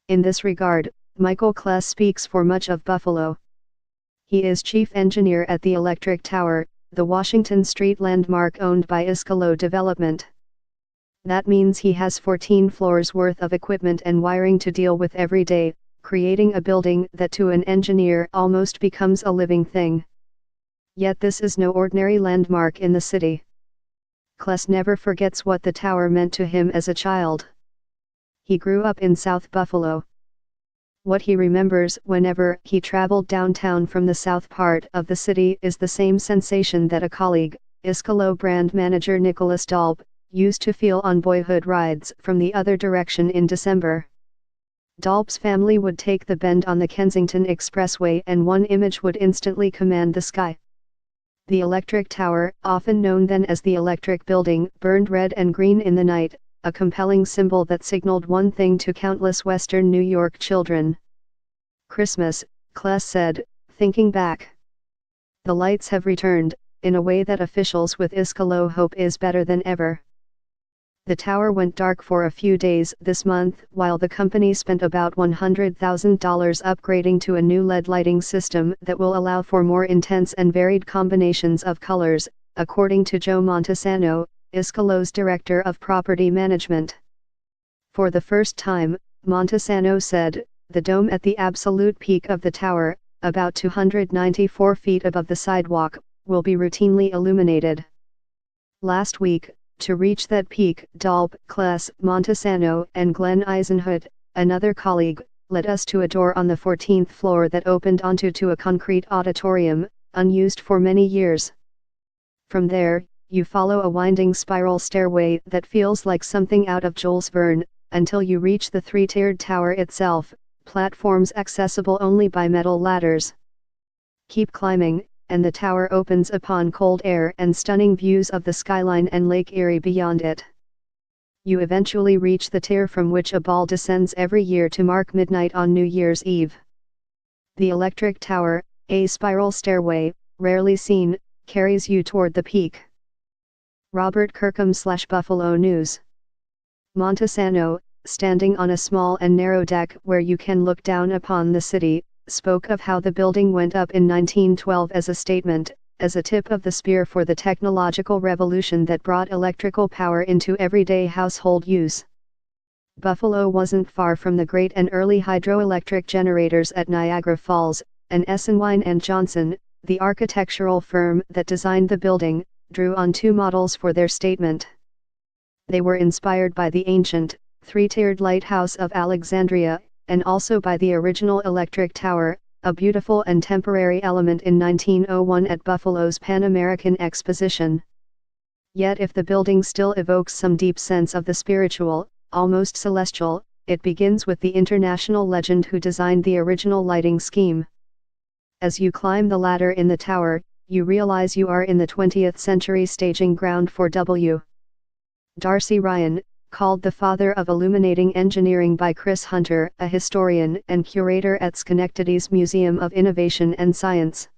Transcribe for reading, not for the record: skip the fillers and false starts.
In this regard, Michael Kless speaks for much of Buffalo. He is chief engineer at the Electric Tower, the Washington Street landmark owned by Iskolo Development. That means he has 14 floors worth of equipment and wiring to deal with every day, creating a building that to an engineer almost becomes a living thing. Yet this is no ordinary landmark in the city. Kless never forgets what the tower meant to him as a child. He grew up in South Buffalo. What he remembers whenever he traveled downtown from the south part of the city is the same sensation that a colleague, Iskolo brand manager Nicholas Dalb, used to feel on boyhood rides from the other direction in December. Dalb's family would take the bend on the Kensington Expressway and one image would instantly command the sky. The Electric Tower, often known then as the Electric Building, burned red and green in the night, a compelling symbol that signaled one thing to countless Western New York children. Christmas, Kless said, thinking back. The lights have returned, in a way that officials with Iskolo hope is better than ever. The tower went dark for a few days this month while the company spent about $100,000 upgrading to a new LED lighting system that will allow for more intense and varied combinations of colors, according to Joe Montesano, Iskolo's director of property management. For the first time, Montesano said, the dome at the absolute peak of the tower, about 294 feet above the sidewalk, will be routinely illuminated. Last week, to reach that peak, Dalb, Kless, Montesano and Glenn Eisenhut, another colleague, led us to a door on the 14th floor that opened onto a concrete auditorium, unused for many years. From there, you follow a winding spiral stairway that feels like something out of Jules Verne, until you reach the three-tiered tower itself, platforms accessible only by metal ladders. Keep climbing, and the tower opens upon cold air and stunning views of the skyline and Lake Erie beyond it. You eventually reach the tier from which a ball descends every year to mark midnight on New Year's Eve. The Electric Tower, a spiral stairway, rarely seen, carries you toward the peak. Robert Kirkham/Buffalo News. Montesano, standing on a small and narrow deck where you can look down upon the city, spoke of how the building went up in 1912 as a statement, as a tip of the spear for the technological revolution that brought electrical power into everyday household use. Buffalo wasn't far from the great and early hydroelectric generators at Niagara Falls, and Essenwein & Johnson, the architectural firm that designed the building, drew on two models for their statement. They were inspired by the ancient, three-tiered lighthouse of Alexandria, and also by the original Electric Tower, a beautiful and temporary element in 1901 at Buffalo's Pan American Exposition. Yet if the building still evokes some deep sense of the spiritual, almost celestial, it begins with the international legend who designed the original lighting scheme. As you climb the ladder in the tower, you realize you are in the 20th century staging ground for W. Darcy Ryan, called the father of illuminating engineering by Chris Hunter, a historian and curator at Schenectady's Museum of Innovation and Science.